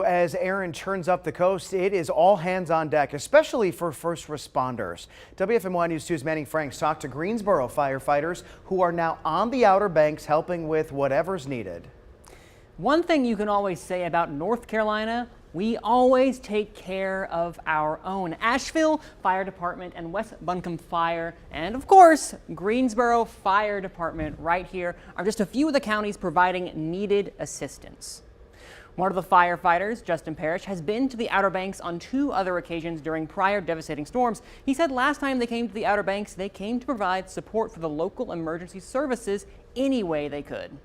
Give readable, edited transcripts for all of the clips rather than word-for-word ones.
As Erin churns up the coast, it is all hands on deck, especially for first responders. WFMY News 2's Manning Franks talked to Greensboro firefighters who are now on the Outer Banks helping with whatever's needed. One thing you can always say about North Carolina, we always take care of our own. Asheville Fire Department and West Buncombe Fire and, of course, Greensboro Fire Department right here are just a few of the counties providing needed assistance. One of the firefighters, Justin Parrish, has been to the Outer Banks on 2 other occasions during prior devastating storms. He said last time they came to the Outer Banks, they came to provide support for the local emergency services any way they could.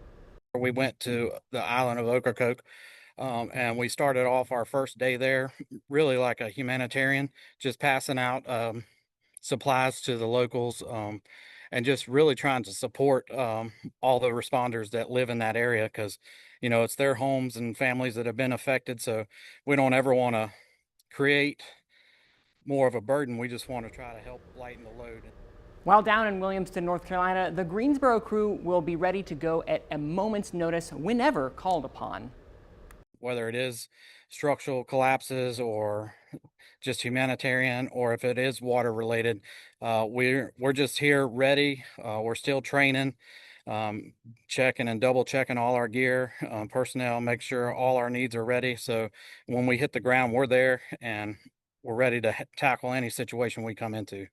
We went to the island of Ocracoke, and we started off our first day there really like a humanitarian, just passing out supplies to the locals, and just really trying to support all the responders that live in that area, because it's their homes and families that have been affected. So we don't ever want to create more of a burden. We just want to try to help lighten the load. While down in Williamston, North Carolina, the Greensboro crew will be ready to go at a moment's notice whenever called upon. Whether it is structural collapses or just humanitarian, or if it is water related, we're just here ready. We're still training, checking and double checking all our gear, personnel, make sure all our needs are ready. So when we hit the ground, we're there and we're ready to tackle any situation we come into.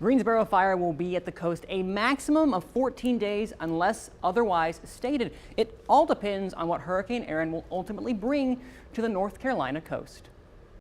Greensboro Fire will be at the coast a maximum of 14 days unless otherwise stated. It all depends on what Hurricane Erin will ultimately bring to the North Carolina coast.